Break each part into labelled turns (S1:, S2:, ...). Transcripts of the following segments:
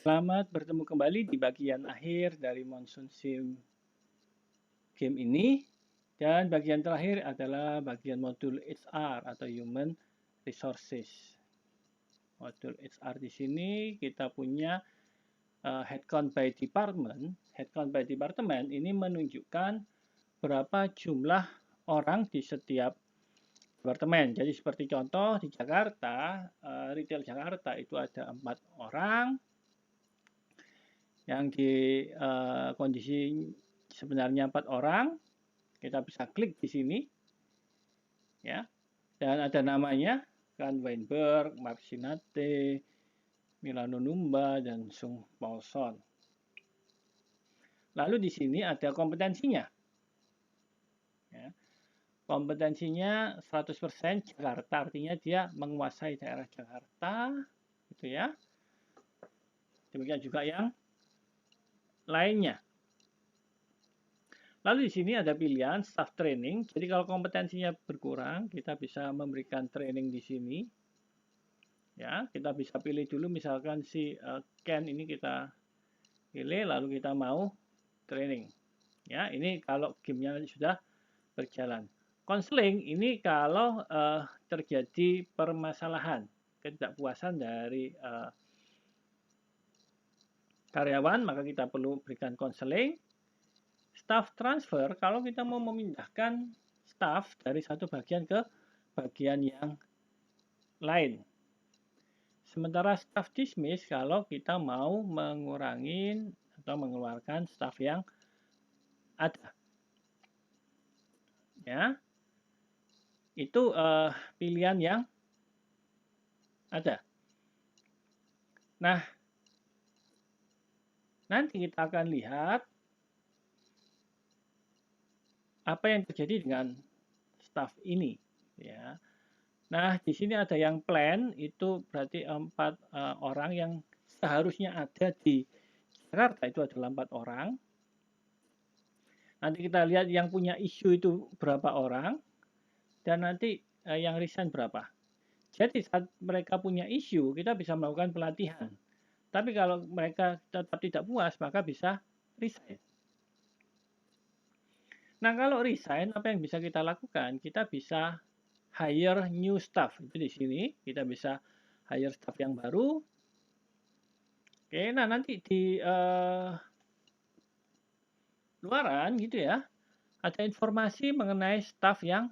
S1: Selamat bertemu kembali di bagian akhir dari Monsoon Sim game ini. Dan bagian terakhir adalah bagian modul HR atau Human Resources. Modul HR di sini kita punya headcount by department. Headcount by department ini menunjukkan berapa jumlah orang di setiap departemen. Jadi seperti contoh di Jakarta, retail Jakarta itu ada 4 orang, yang di kondisi sebenarnya 4 orang. Kita bisa klik di sini ya, dan ada namanya kan, Weinberg, Marcinate, Milano Numba, dan Sung Paulson. Lalu di sini ada kompetensinya ya. Kompetensinya 100% Jakarta, artinya dia menguasai daerah Jakarta gitu ya. Demikian juga yang lainnya. Lalu di sini ada pilihan staff training. Jadi kalau kompetensinya berkurang, kita bisa memberikan training di sini. Ya, kita bisa pilih dulu misalkan si Ken ini kita pilih, lalu kita mau training. Ya, ini kalau gamenya sudah berjalan. Konseling ini kalau terjadi permasalahan, ketidakpuasan dari karyawan, maka kita perlu berikan konseling. Staff transfer, kalau kita mau memindahkan staff dari satu bagian ke bagian yang lain. Sementara staff dismiss, kalau kita mau mengurangi atau mengeluarkan staff yang ada. Ya, itu pilihan yang ada. Nah, nanti kita akan lihat apa yang terjadi dengan staff ini. Ya. Nah, di sini ada yang plan, itu berarti 4 orang yang seharusnya ada di Jakarta, itu adalah 4 orang. Nanti kita lihat yang punya isu itu berapa orang, dan nanti yang resign berapa. Jadi saat mereka punya isu, kita bisa melakukan pelatihan. Tapi kalau mereka tetap tidak puas, maka bisa resign. Nah, kalau resign, apa yang bisa kita lakukan? Kita bisa hire new staff. Itu di sini, kita bisa hire staff yang baru. Oke, nah nanti di luaran gitu ya, ada informasi mengenai staff yang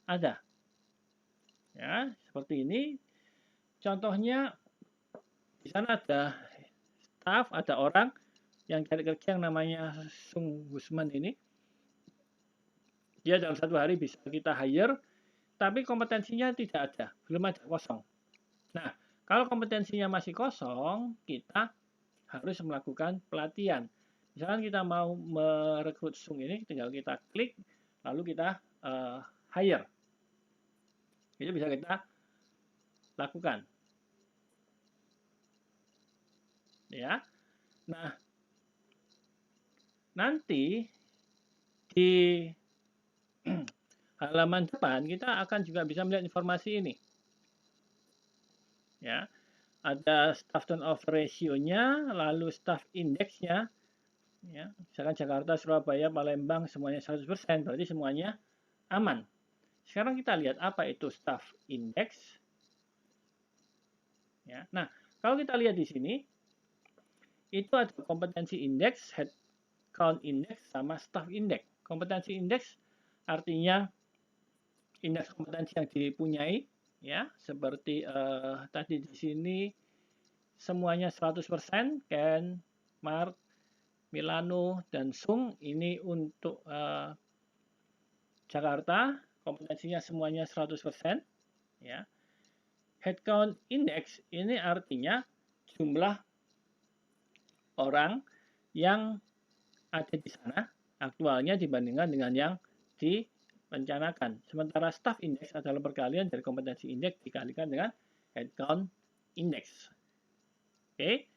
S1: ada. Ya, seperti ini. Contohnya di sana ada staff, ada orang yang cari kerja yang namanya Sung Gusman ini. Dia dalam 1 hari bisa kita hire, tapi kompetensinya tidak ada, belum ada, kosong. Nah, kalau kompetensinya masih kosong, kita harus melakukan pelatihan. Misalkan kita mau merekrut Sung ini, tinggal kita klik, lalu kita hire. Itu bisa kita lakukan. Ya. Nah, nanti di halaman depan kita akan juga bisa melihat informasi ini. Ya. Ada staff turnover ratio-nya, lalu staff index-nya. Ya, misalkan Jakarta, Surabaya, Palembang semuanya 100%, berarti semuanya aman. Sekarang kita lihat apa itu staff index. Ya. Nah, kalau kita lihat di sini, itu ada kompetensi index, head count index, sama staff index. Kompetensi index artinya indeks kompetensi yang dipunyai, ya, seperti tadi di sini semuanya 100%, Ken, Mark, Milano, dan Sung. Ini untuk Jakarta, kompetensinya semuanya 100%. Ya. Headcount index ini artinya jumlah orang yang ada di sana aktualnya dibandingkan dengan yang direncanakan. Sementara staff index adalah perkalian dari kompetensi index dikalikan dengan headcount index. Oke.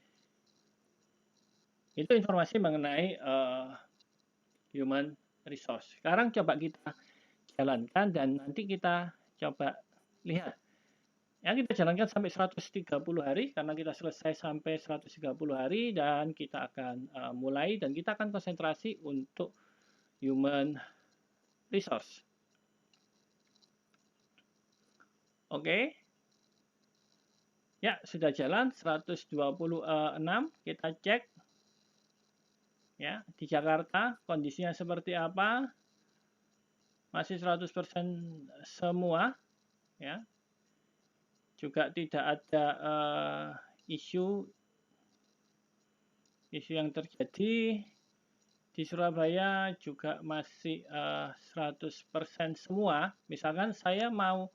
S1: Itu informasi mengenai human resource. Sekarang coba kita jalankan dan nanti kita coba lihat Ya, kita jalankan sampai 130 hari karena kita selesai sampai 130 hari dan kita akan mulai dan kita akan konsentrasi untuk human resource. Oke. Ya, sudah jalan 126. Kita cek ya, di Jakarta kondisinya seperti apa? Masih 100% semua ya. Juga tidak ada isu yang terjadi di Surabaya juga masih 100% semua. Misalkan saya mau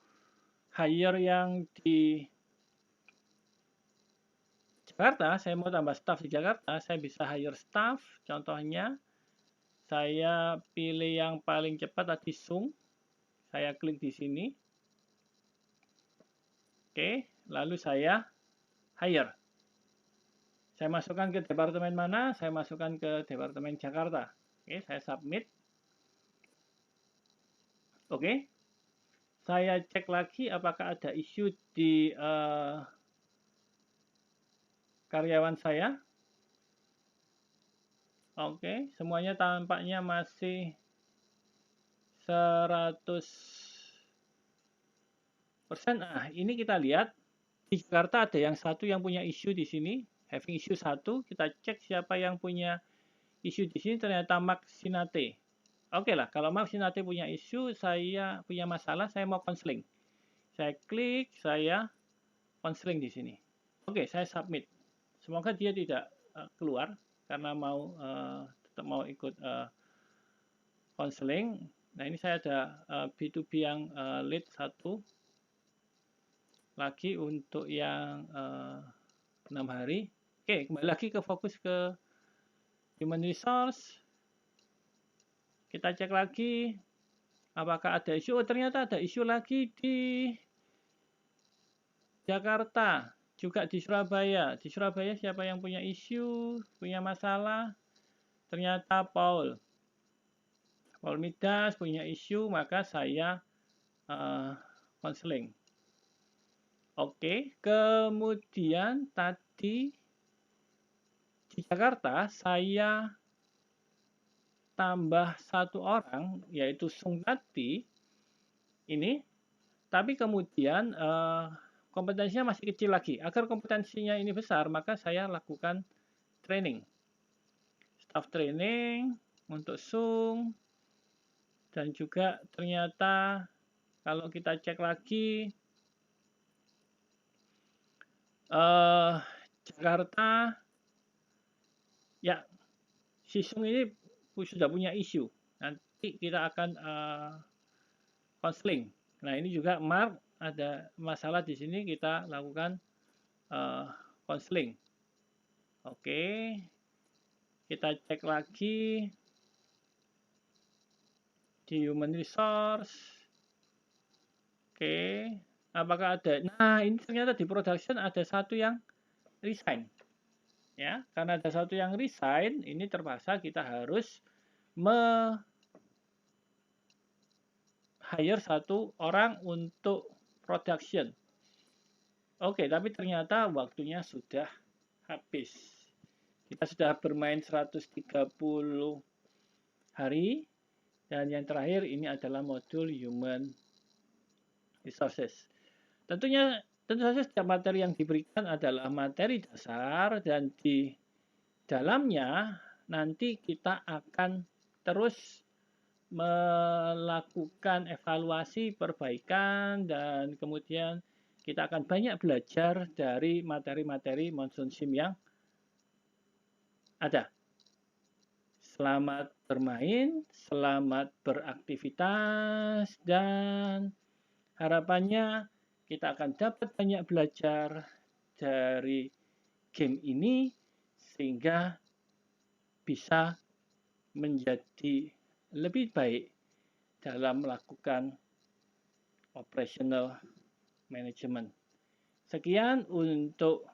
S1: hire yang di Jakarta, saya mau tambah staff di Jakarta, saya bisa hire staff. Contohnya saya pilih yang paling cepat tadi Sung. Saya klik di sini. Oke, lalu saya hire. Saya masukkan ke departemen mana? Saya masukkan ke departemen Jakarta. Oke, saya submit. Oke. Saya cek lagi apakah ada isu di karyawan saya. Oke, semuanya tampaknya masih 100%. Nah, ini kita lihat di Jakarta ada yang satu yang punya isu di sini, having issue 1. Kita cek siapa yang punya isu di sini, ternyata Mark Sinate. Oke lah, kalau Mark Sinate punya isu, saya punya masalah, saya mau konseling. Saya klik, saya konseling di sini. Oke, saya submit. Semoga dia tidak keluar karena tetap mau ikut konseling. Nah, ini saya ada B2B yang lead 1 lagi untuk yang 6 hari. Oke, kembali lagi ke fokus ke human resource. Kita cek lagi apakah ada isu. Oh, ternyata ada isu lagi di Jakarta, juga di Surabaya. Di Surabaya siapa yang punya isu, punya masalah? Ternyata Paul Midas punya isu, maka saya konseling. Oke, kemudian tadi di Jakarta saya tambah 1 orang, yaitu Sung Tati ini, tapi kemudian kompetensinya masih kecil lagi. Agar kompetensinya ini besar, maka saya lakukan training. Staff training untuk Sung, dan juga ternyata kalau kita cek lagi Jakarta, ya si Sung ini sudah punya isu. Nanti kita akan konseling. Nah, ini juga Mark ada masalah di sini, kita lakukan konseling. Oke, kita cek lagi di human resource. Oke, apakah ada? Nah, ini ternyata di production ada satu yang resign. Ya, karena ada satu yang resign, ini terpaksa kita harus hire 1 orang untuk production. Oke, tapi ternyata waktunya sudah habis. Kita sudah bermain 130 hari, dan yang terakhir ini adalah modul human resources. Tentu saja setiap materi yang diberikan adalah materi dasar, dan di dalamnya nanti kita akan terus melakukan evaluasi, perbaikan, dan kemudian kita akan banyak belajar dari materi-materi Monsoon Sim yang ada. Selamat bermain, selamat beraktivitas, dan harapannya kita akan dapat banyak belajar dari game ini sehingga bisa menjadi lebih baik dalam melakukan operational management. Sekian untuk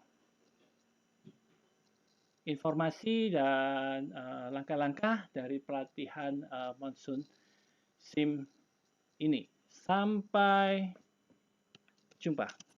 S1: informasi dan langkah-langkah dari pelatihan Monsoon Sim ini. Sampai jumpa.